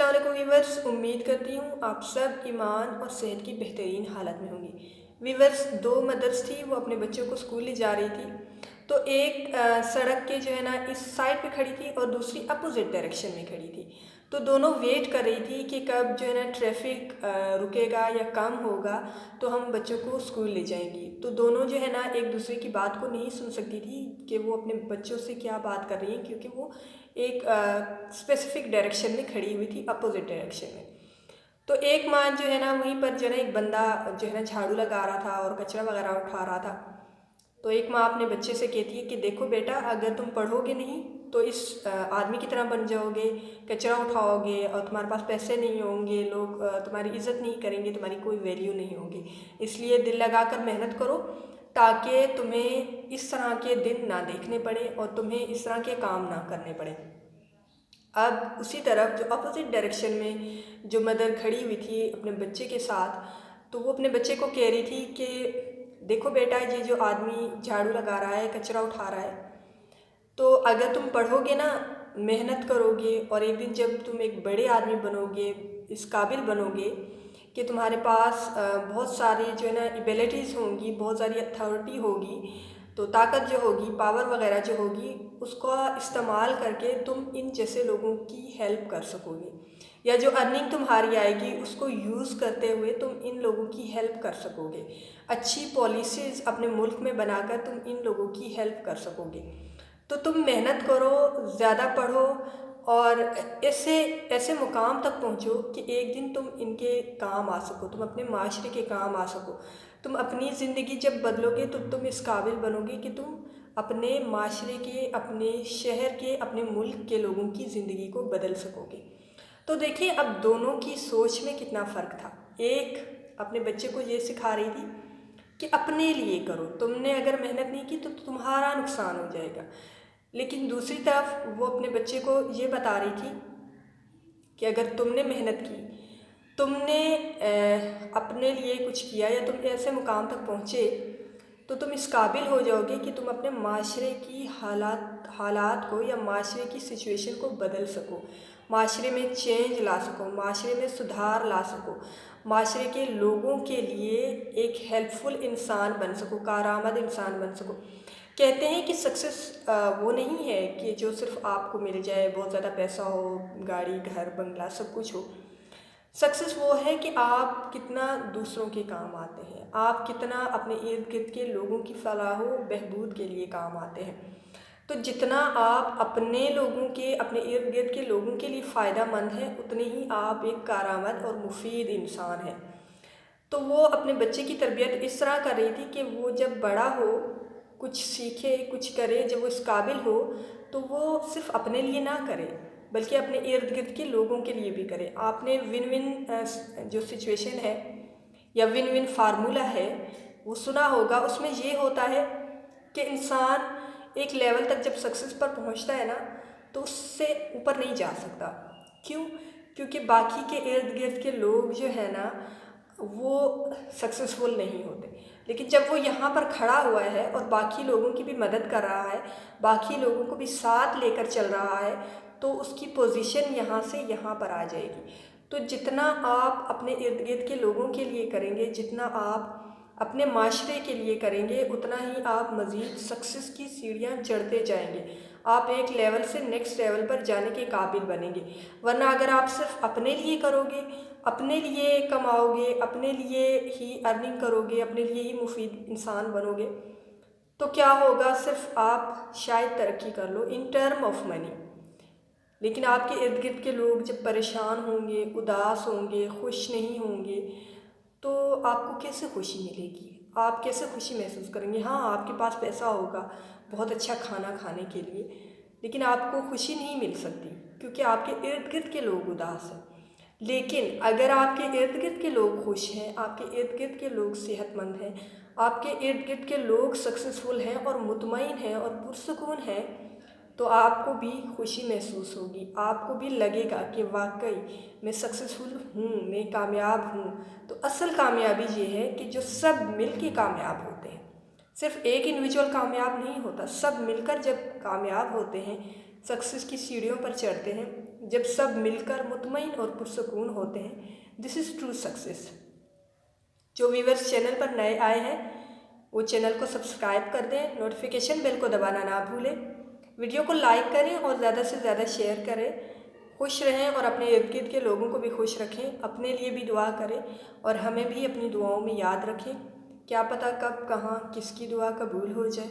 अस्सलाम वालेकुम वीवर्स, उम्मीद करती हूँ आप सब ईमान और सेहत की बेहतरीन हालत में होंगी। वीवर्स, दो मदर्स थी, वो अपने बच्चों को स्कूल ले जा रही थी। तो एक सड़क के जो है ना इस साइड पे खड़ी थी और दूसरी अपोजिट डायरेक्शन में खड़ी थी। तो दोनों वेट कर रही थी कि कब जो है ना ट्रैफिक रुकेगा या कम होगा तो हम बच्चों को स्कूल ले जाएंगी। तो दोनों जो है ना एक दूसरे की बात को नहीं सुन सकती थी कि वो अपने बच्चों से क्या बात कर रही हैं, क्योंकि वो एक स्पेसिफिक डायरेक्शन में खड़ी हुई थी, अपोजिट डायरेक्शन में। तो एक माँ जो है ना वहीं पर जो है ना एक बंदा जो है ना झाड़ू लगा रहा था और कचरा वगैरह उठा रहा था। तो एक माँ अपने बच्चे से कहती है कि देखो बेटा, अगर तुम पढ़ोगे नहीं तो इस आदमी की तरह बन जाओगे, कचरा उठाओगे और तुम्हारे पास पैसे नहीं होंगे, लोग तुम्हारी इज़्ज़त नहीं करेंगे, तुम्हारी कोई वैल्यू नहीं होगी। इसलिए दिल लगा कर मेहनत करो ताकि तुम्हें इस तरह के दिन ना देखने पड़े और तुम्हें इस तरह के काम ना करने पड़े। अब उसी तरफ जो अपोजिट डायरेक्शन में जो मदर खड़ी हुई थी अपने बच्चे के साथ, तो वो अपने बच्चे को कह रही थी कि देखो बेटा, ये जो आदमी झाड़ू लगा रहा है, कचरा उठा रहा है, तो अगर तुम पढ़ोगे ना, मेहनत करोगे और एक दिन जब तुम एक बड़े आदमी बनोगे, इस काबिल बनोगे कि तुम्हारे पास बहुत सारी जो है ना एबिलिटीज़ होंगी, बहुत सारी अथॉरिटी होगी, तो ताकत जो होगी, पावर वगैरह जो होगी, उसका इस्तेमाल करके तुम इन जैसे लोगों की हेल्प कर सकोगे, या जो अर्निंग तुम्हारी आएगी उसको यूज़ करते हुए तुम इन लोगों की हेल्प कर सकोगे। अच्छी पॉलिसीज़ अपने मुल्क में बनाकर तुम इन लोगों की हेल्प कर सकोगे। तो तुम मेहनत करो, ज़्यादा पढ़ो और ऐसे ऐसे मुकाम तक पहुँचो कि एक दिन तुम इनके काम आ सको, तुम अपने माशरे के काम आ सको। तुम अपनी ज़िंदगी जब बदलोगे तो तुम इस काबिल बनोगे कि तुम अपने माशरे के, अपने शहर के, अपने मुल्क के लोगों की ज़िंदगी को बदल सकोगे। तो देखिए, अब दोनों की सोच में कितना फ़र्क था। एक अपने बच्चे को ये सिखा रही थी कि अपने लिए करो, तुमने अगर मेहनत नहीं की तो तुम्हारा नुकसान हो जाएगा। लेकिन दूसरी तरफ वो अपने बच्चे को ये बता रही थी कि अगर तुमने मेहनत की, तुमने अपने लिए कुछ किया या तुम ऐसे मुकाम तक पहुँचे, तो तुम इस काबिल हो जाओगे कि तुम अपने माशरे की हालात को या माशरे की सिचुएशन को बदल सको, माशरे में चेंज ला सको, माशरे में सुधार ला सको, माशरे के लोगों के लिए एक हेल्पफुल इंसान बन सको, कारआमद इंसान बन सको। कहते हैं कि सक्सेस वो नहीं है कि जो सिर्फ आपको मिल जाए, बहुत ज़्यादा पैसा हो, गाड़ी, घर, बंगला, सब कुछ हो। सक्सेस वो है कि आप कितना दूसरों के काम आते हैं, आप कितना अपने इर्द गिर्द के लोगों की फलाह व बहबूद के लिए काम आते हैं। तो जितना आप अपने लोगों के, अपने इर्द गिर्द के लोगों के लिए फ़ायदा मंद हैं, उतने ही आप एक कारआमद और मुफीद इंसान हैं। तो वो अपने बच्चे की तरबियत इस तरह कर रही थी कि वो जब बड़ा हो, कुछ सीखे, कुछ करे, जब वो इस काबिल हो, तो वो सिर्फ अपने लिए ना करे बल्कि अपने इर्द गिर्द के लोगों के लिए भी करे। आपने विन विन जो सिचुएशन है या विन विन फार्मूला है वो सुना होगा। उसमें ये होता है कि इंसान एक लेवल तक जब सक्सेस पर पहुंचता है ना, तो उससे ऊपर नहीं जा सकता। क्यों? क्योंकि बाकी के इर्द गिर्द के लोग जो है ना वो सक्सेसफुल नहीं होते। लेकिन जब वो यहाँ पर खड़ा हुआ है और बाकी लोगों की भी मदद कर रहा है, बाकी लोगों को भी साथ लेकर चल रहा है, तो उसकी पोजीशन यहाँ से यहाँ पर आ जाएगी। तो जितना आप अपने इर्द गिर्द के लोगों के लिए करेंगे, जितना आप अपने माशरे के लिए करेंगे, उतना ही आप मज़ीद सक्सेस की सीढ़ियाँ चढ़ते जाएंगे। आप एक लेवल से नेक्स्ट लेवल पर जाने के काबिल बनेंगे। वरना अगर आप सिर्फ अपने लिए करोगे, अपने लिए कमाओगे, अपने लिए ही अर्निंग करोगे, अपने लिए ही मुफीद इंसान बनोगे, तो क्या होगा? सिर्फ आप शायद तरक्की कर लो इन टर्म ऑफ मनी, लेकिन आपके इर्द गिर्द के लोग जब परेशान होंगे, उदास होंगे, खुश नहीं होंगे, तो आपको कैसे खुशी मिलेगी? आप कैसे खुशी महसूस करेंगे? हाँ, आपके पास पैसा होगा बहुत अच्छा खाना खाने के लिए, लेकिन आपको खुशी नहीं मिल सकती क्योंकि आपके इर्द गिर्द के लोग उदास हैं। लेकिन अगर आपके इर्द गिर्द के लोग खुश हैं, आपके इर्द गिर्द के लोग सेहतमंद हैं, आपके इर्द गिर्द के लोग सक्सेसफुल हैं और मुतमईन हैं और पुरसुकून हैं, तो आपको भी खुशी महसूस होगी। आपको भी लगेगा कि वाकई मैं सक्सेसफुल हूँ, मैं कामयाब हूँ। तो असल कामयाबी ये है कि जो सब मिल के कामयाब होते हैं। सिर्फ एक इंडिविजुअल कामयाब नहीं होता, सब मिलकर जब कामयाब होते हैं, सक्सेस की सीढ़ियों पर चढ़ते हैं, जब सब मिलकर मुतमईन और पुरसकून होते हैं। This is true success. जो व्यूअर्स चैनल पर नए आए हैं वो चैनल को सब्सक्राइब कर दें, नोटिफिकेशन बेल को दबाना ना भूलें, वीडियो को लाइक करें और ज़्यादा से ज़्यादा शेयर करें। खुश रहें और अपने इर्द गिर्द के लोगों को भी खुश रखें। अपने लिए भी दुआ करें और हमें भी अपनी दुआओं में याद रखें। क्या पता कब कहाँ किसकी दुआ कबूल हो जाए।